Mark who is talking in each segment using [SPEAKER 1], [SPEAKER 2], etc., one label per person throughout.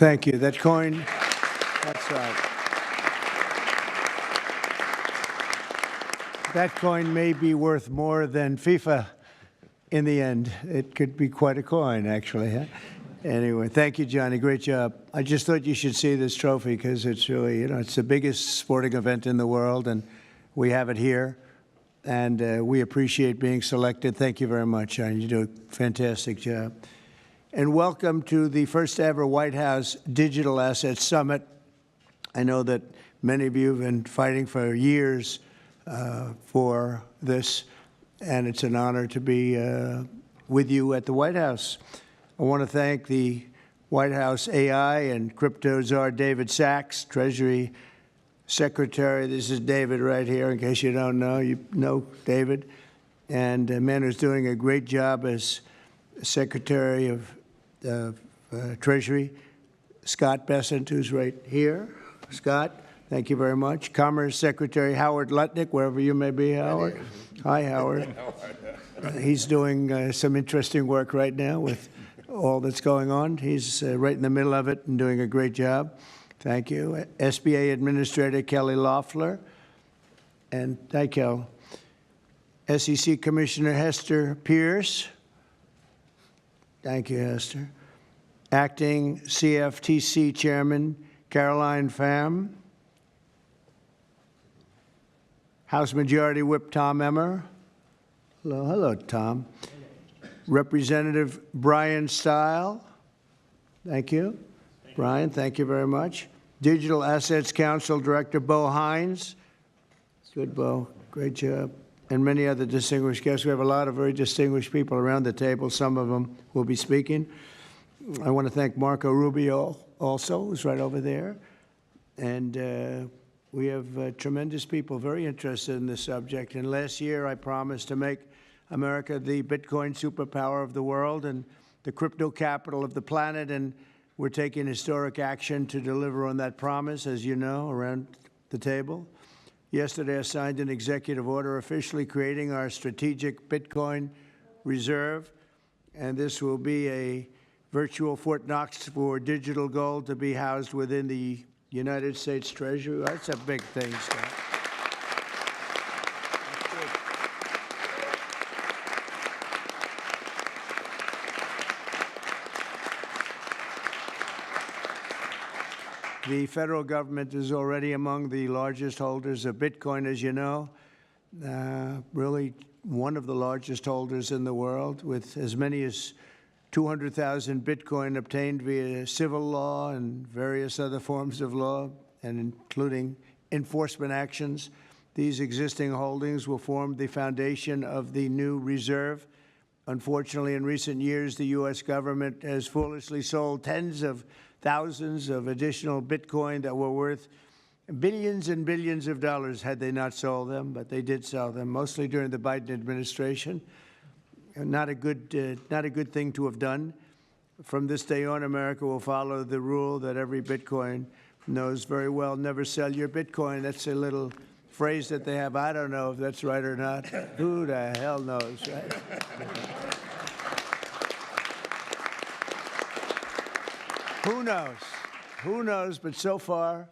[SPEAKER 1] Thank you. That coin, that's right. That coin may be worth more than FIFA in the end. It could be quite a coin, actually. Huh? Anyway, thank you, Johnny. Great job. I just thought you should see this trophy because it's really, it's the biggest sporting event in the world, and we have it here. And we appreciate being selected. Thank you very much, Johnny. You do a fantastic job. And welcome to the first ever White House Digital Assets Summit. I know that many of you have been fighting for years for this, and it's an honor to be with you at the White House. I want to thank the White House AI and crypto czar David Sachs, Treasury Secretary. This is David right here, in case you don't know. You know David. And a man who's doing a great job as Secretary of Treasury, Scott Bessent, who's right here. Scott, thank you very much. Commerce Secretary Howard Lutnick, wherever you may be, Howard. Hi, Howard. He's doing some interesting work right now with all that's going on. He's right in the middle of it and doing a great job. Thank you. SBA Administrator Kelly Loeffler. And thank you. SEC Commissioner Hester Pierce. Thank you, Hester. Acting CFTC Chairman Caroline Pham. House Majority Whip Tom Emmer. Hello, hello, Tom. Representative Brian Stile. Thank you. Brian, thank you very much. Digital Assets Council Director Bo Hines. Good, Bo. Great job. And many other distinguished guests. We have a lot of very distinguished people around the table. Some of them will be speaking. I want to thank Marco Rubio also, who's right over there. And we have tremendous people very interested in this subject. And last year, I promised to make America the Bitcoin superpower of the world and the crypto capital of the planet. And we're taking historic action to deliver on that promise, as you know, around the table. Yesterday, I signed an executive order officially creating our strategic Bitcoin reserve, and this will be a virtual Fort Knox for digital gold to be housed within the United States Treasury. That's a big thing, Scott. The federal government is already among the largest holders of Bitcoin, as you know, really one of the largest holders in the world, with as many as 200,000 Bitcoin obtained via civil law and various other forms of law, and including enforcement actions. These existing holdings will form the foundation of the new reserve. Unfortunately, in recent years, the U.S. government has foolishly sold tens of thousands of additional Bitcoin that were worth billions and billions of dollars had they not sold them, but they did sell them, mostly during the Biden administration. Not a good thing to have done. From this day on, America will follow the rule that every Bitcoin knows very well: never sell your Bitcoin. That's a little phrase that they have. I don't know if that's right or not. Who the hell knows, right? Who knows? Who knows? But so far,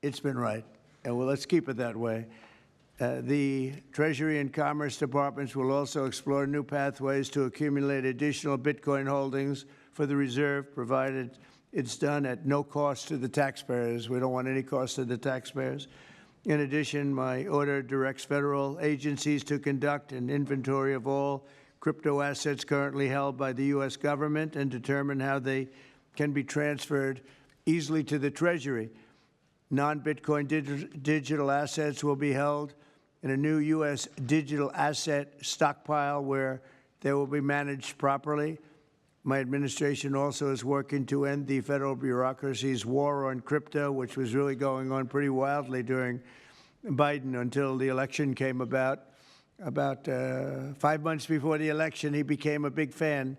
[SPEAKER 1] it's been right. And well, let's keep it that way. The Treasury and Commerce Departments will also explore new pathways to accumulate additional Bitcoin holdings for the reserve, provided it's done at no cost to the taxpayers. We don't want any cost to the taxpayers. In addition, my order directs federal agencies to conduct an inventory of all crypto assets currently held by the U.S. government and determine how they can be transferred easily to the Treasury. Non-Bitcoin digital assets will be held in a new U.S. digital asset stockpile where they will be managed properly. My administration also is working to end the federal bureaucracy's war on crypto, which was really going on pretty wildly during Biden until the election came about. About 5 months before the election, he became a big fan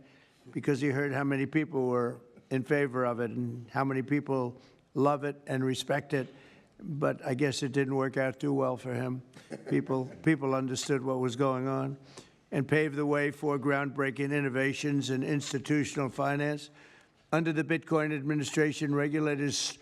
[SPEAKER 1] because he heard how many people were in favor of it and how many people love it and respect it. But I guess it didn't work out too well for him. People understood what was going on and paved the way for groundbreaking innovations in institutional finance. Under the Bitcoin administration, regulators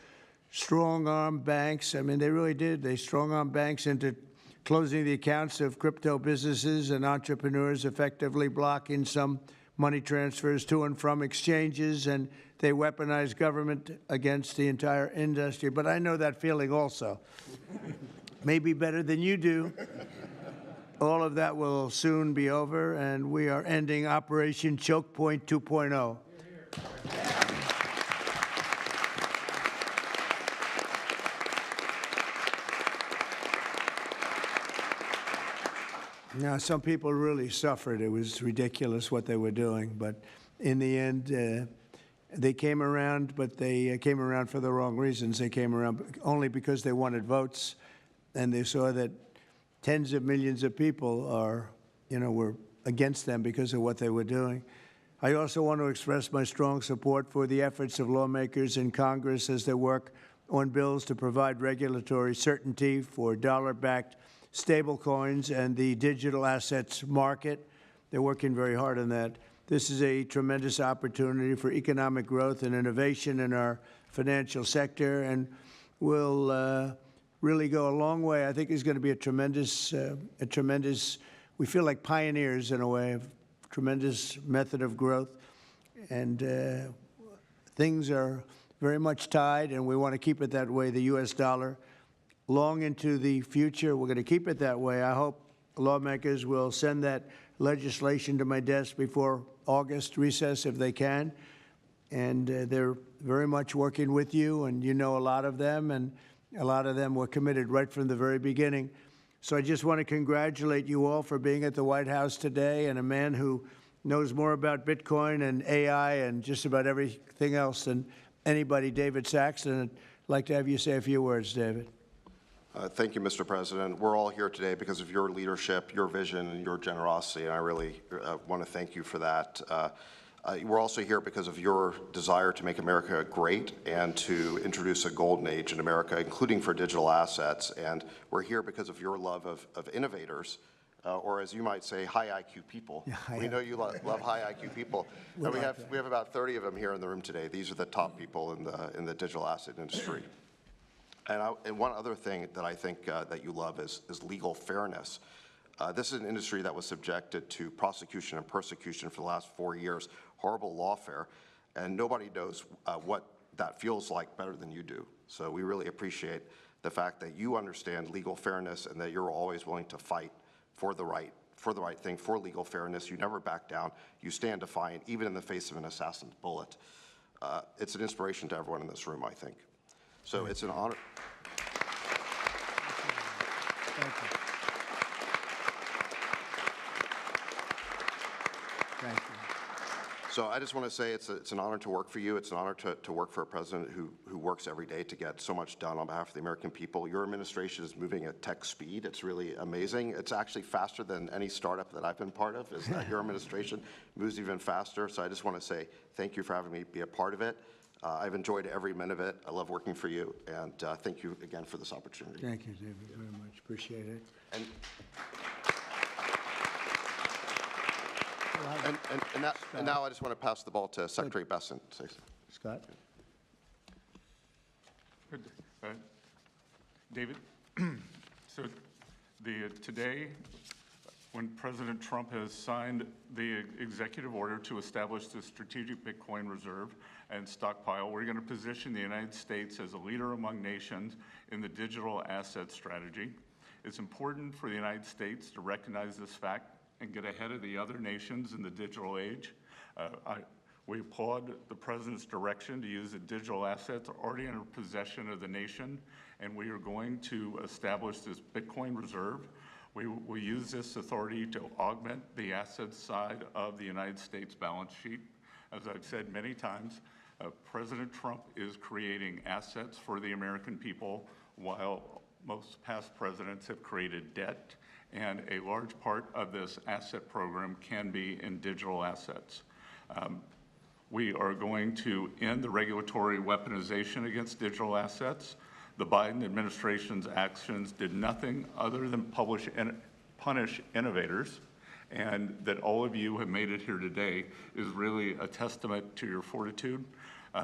[SPEAKER 1] strong-armed banks. I mean, they really did. They strong-armed banks into closing the accounts of crypto businesses and entrepreneurs, effectively blocking some money transfers to and from exchanges, and they weaponized government against the entire industry. But I know that feeling also. Maybe better than you do. All of that will soon be over, and we are ending Operation Choke Point 2.0. Now, some people really suffered. It was ridiculous what they were doing. But in the end, they came around, but they came around for the wrong reasons. They came around only because they wanted votes, and they saw that tens of millions of people were against them because of what they were doing. I also want to express my strong support for the efforts of lawmakers in Congress as they work on bills to provide regulatory certainty for dollar-backed stablecoins and the digital assets market. They're working very hard on that. This is a tremendous opportunity for economic growth and innovation in our financial sector, and will really go a long way. I think it's going to be a tremendous, we feel like pioneers in a way, of tremendous method of growth. And things are very much tied, and we want to keep it that way. The U.S. dollar, long into the future, we're going to keep it that way. I hope lawmakers will send that legislation to my desk before August recess if they can. And they're very much working with you, and you know a lot of them, and a lot of them were committed right from the very beginning. So I just want to congratulate you all for being at the White House today, and a man who knows more about Bitcoin and AI and just about everything else than anybody, David Saxton. I'd like to have you say a few words, David.
[SPEAKER 2] Thank you, Mr. President. We're all here today because of your leadership, your vision, and your generosity, and I really want to thank you for that. We're also here because of your desire to make America great and to introduce a golden age in America, including for digital assets. And we're here because of your love of innovators, or as you might say, high IQ people. Yeah, we know you love high IQ people. And we have about 30 of them here in the room today. These are the top people in the digital asset industry. And one other thing that I think that you love is legal fairness. This is an industry that was subjected to prosecution and persecution for the last 4 years, horrible lawfare, and nobody knows what that feels like better than you do. So we really appreciate the fact that you understand legal fairness and that you're always willing to fight for the right thing, for legal fairness. You never back down. You stand defiant, even in the face of an assassin's bullet. It's an inspiration to everyone in this room, I think. So it's an honor.
[SPEAKER 1] Thank you. Thank you.
[SPEAKER 2] So I just want to say it's an honor to work for you. It's an honor to work for a president who works every day to get so much done on behalf of the American people. Your administration is moving at tech speed. It's really amazing. It's actually faster than any startup that I've been part of. Is that your administration moves even faster. So I just want to say thank you for having me be a part of it. I've enjoyed every minute of it. I love working for you, and thank you again for this opportunity.
[SPEAKER 1] Thank you, David, very much. Appreciate it.
[SPEAKER 2] And now I just want to pass the ball to Secretary Bessent.
[SPEAKER 1] Scott?
[SPEAKER 3] David, so today, when President Trump has signed the executive order to establish the strategic Bitcoin reserve and stockpile, we're going to position the United States as a leader among nations in the digital asset strategy. It's important for the United States to recognize this fact and get ahead of the other nations in the digital age. We applaud the President's direction to use the digital assets already in possession of the nation, and we are going to establish this Bitcoin reserve. We will use this authority to augment the assets side of the United States balance sheet. As I've said many times, President Trump is creating assets for the American people, while most past presidents have created debt, and a large part of this asset program can be in digital assets. We are going to end the regulatory weaponization against digital assets. The Biden administration's actions did nothing other than punish innovators, and that all of you have made it here today is really a testament to your fortitude.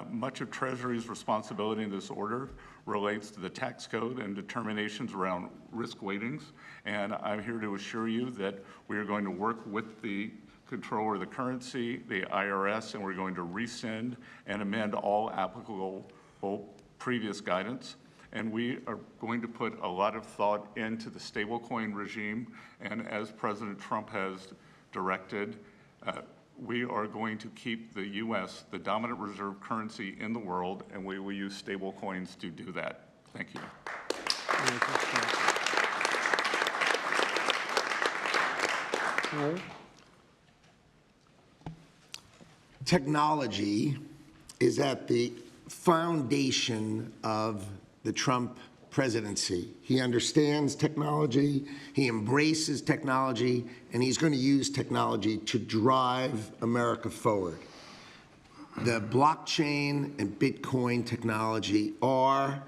[SPEAKER 3] Much of Treasury's responsibility in this order relates to the tax code and determinations around risk weightings. And I'm here to assure you that we are going to work with the Controller of the Currency, the IRS, and we're going to rescind and amend all applicable previous guidance. And we are going to put a lot of thought into the stablecoin regime. And as President Trump has directed, we are going to keep the U.S. the dominant reserve currency in the world, and we will use stablecoins to do that. Thank you.
[SPEAKER 4] Technology is at the foundation of the Trump presidency. He understands technology, he embraces technology, and he's going to use technology to drive America forward. The blockchain and Bitcoin technology are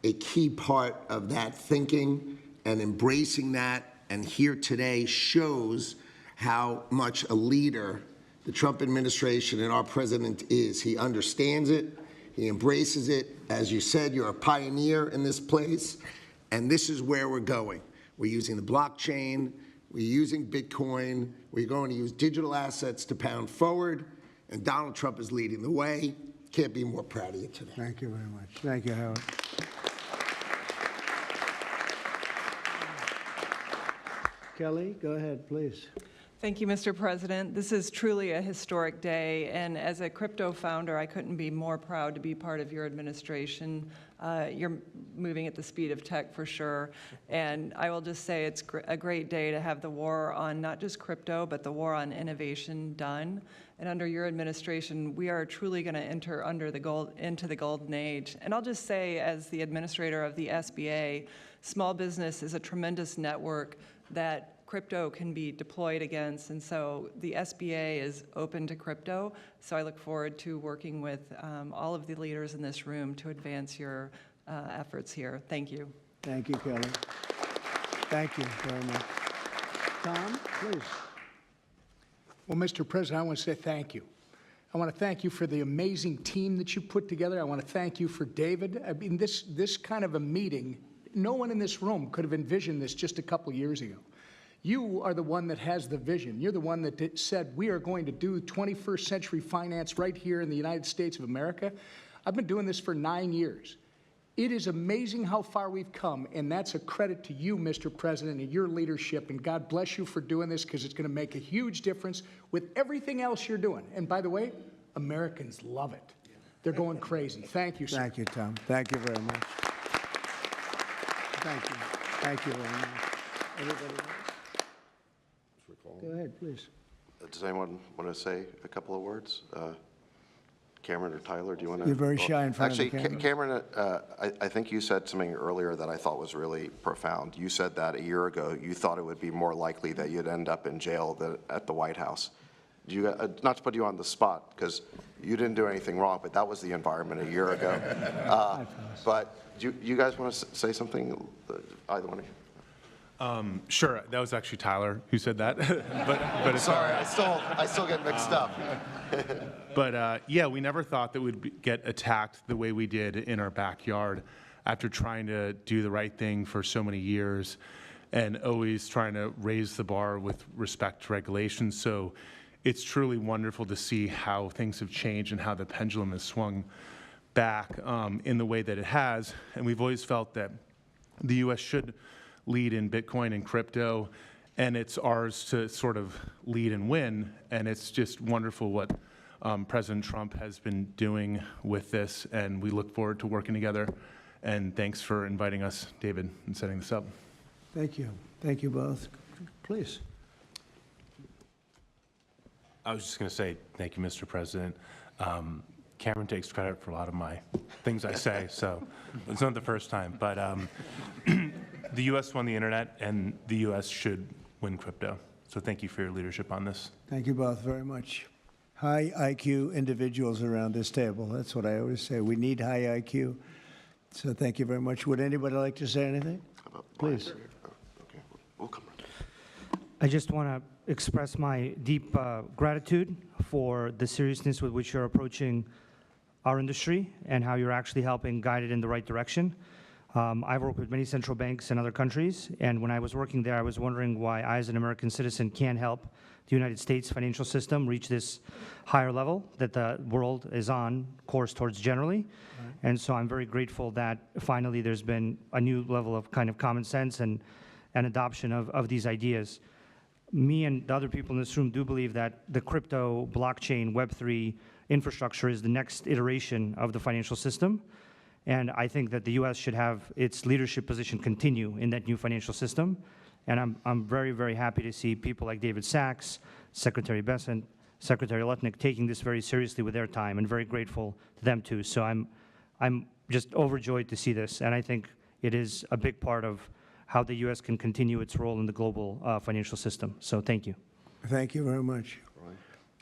[SPEAKER 4] a key part of that thinking, and embracing that, and here today shows how much a leader the Trump administration and our president is. He understands it, he embraces it. As you said, you're a pioneer in this place, and this is where we're going. We're using the blockchain, we're using Bitcoin, we're going to use digital assets to pound forward, and Donald Trump is leading the way. Can't be more proud of you today.
[SPEAKER 1] Thank you very much. Thank you, Howard. Kelly, go ahead, please.
[SPEAKER 5] Thank you, Mr. President. This is truly a historic day, and as a crypto founder, I couldn't be more proud to be part of your administration. You're moving at the speed of tech for sure, and I will just say it's a great day to have the war on not just crypto, but the war on innovation done. And under your administration, we are truly going to enter into the golden age. And I'll just say, as the administrator of the SBA, small business is a tremendous network that crypto can be deployed against, and so the SBA is open to crypto. So I look forward to working with all of the leaders in this room to advance your efforts here. Thank you.
[SPEAKER 1] Thank you, Kelly. Thank you very much. Tom, please.
[SPEAKER 6] Well, Mr. President, I want to say thank you. I want to thank you for the amazing team that you put together. I want to thank you for David. I mean, this kind of a meeting, no one in this room could have envisioned this just a couple years ago. You are the one that has the vision. You're the one that said, we are going to do 21st century finance right here in the United States of America. I've been doing this for 9 years. It is amazing how far we've come, and that's a credit to you, Mr. President, and your leadership, and God bless you for doing this, because it's going to make a huge difference with everything else you're doing. And by the way, Americans love it. They're going crazy. Thank you, sir.
[SPEAKER 1] Thank you, Tom. Thank you very much. Thank you. Thank you very much. Everybody else? Go ahead, please.
[SPEAKER 2] Does anyone want to say a couple of words? Cameron or Tyler, do you want to?
[SPEAKER 1] You're very shy in front of the
[SPEAKER 2] Actually, Cameron, I think you said something earlier that I thought was really profound. You said that a year ago you thought it would be more likely that you'd end up in jail than at the White House. Not to put you on the spot, because you didn't do anything wrong, but that was the environment a year ago. But do you guys want to say something, either one of you?
[SPEAKER 7] Sure, that was actually Tyler who said that. but it's
[SPEAKER 2] Sorry, I still get mixed up.
[SPEAKER 7] But yeah, we never thought that we'd get attacked the way we did in our backyard after trying to do the right thing for so many years and always trying to raise the bar with respect to regulations. So it's truly wonderful to see how things have changed and how the pendulum has swung back in the way that it has. And we've always felt that the U.S. should lead in Bitcoin and crypto, and it's ours to sort of lead and win. And it's just wonderful what President Trump has been doing with this, and we look forward to working together. And thanks for inviting us, David, and setting this up.
[SPEAKER 1] Thank you. Thank you both. Please.
[SPEAKER 8] I was just going to say thank you, Mr. President. Cameron takes credit for a lot of my things I say, so it's not the first time. But the U.S. won the internet, and the U.S. should win crypto. So thank you for your leadership on this.
[SPEAKER 1] Thank you both very much. High IQ individuals around this table. That's what I always say. We need high IQ. So thank you very much. Would anybody like to say anything? Please.
[SPEAKER 2] Okay, we'll come around.
[SPEAKER 9] I just want to express my deep gratitude for the seriousness with which you're approaching our industry and how you're actually helping guide it in the right direction. I've worked with many central banks in other countries, and when I was working there, I was wondering why I, as an American citizen, can't help the United States financial system reach this higher level that the world is on course towards generally. Right. And so I'm very grateful that finally there's been a new level of kind of common sense and adoption of these ideas. Me and the other people in this room do believe that the crypto, blockchain, Web3 infrastructure is the next iteration of the financial system. And I think that the U.S. should have its leadership position continue in that new financial system. And I'm very, very happy to see people like David Sachs, Secretary Bessent, Secretary Lutnick taking this very seriously with their time, and very grateful to them too. So I'm just overjoyed to see this, and I think it is a big part of how the U.S. can continue its role in the global financial system. So thank you.
[SPEAKER 1] Thank you very much.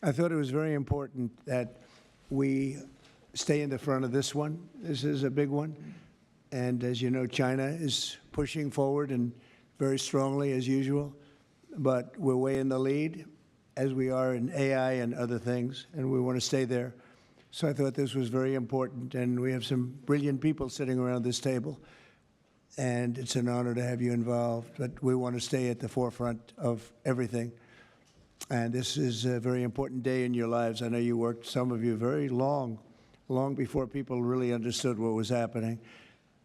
[SPEAKER 1] I thought it was very important that we stay in the front of this one. This is a big one. And as you know, China is pushing forward and very strongly as usual. But we're way in the lead, as we are in AI and other things, and we want to stay there. So I thought this was very important, and we have some brilliant people sitting around this table. And it's an honor to have you involved, but we want to stay at the forefront of everything. And this is a very important day in your lives. I know you worked, some of you, very long before people really understood what was happening.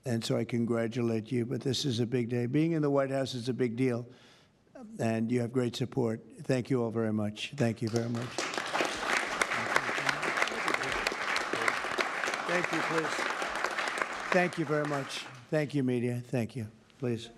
[SPEAKER 1] And so I congratulate you, but this is a big day. Being in the White House is a big deal, and you have great support. Thank you all very much. Thank you very much. Thank you, please. Thank you very much. Thank you, media. Thank you. Please.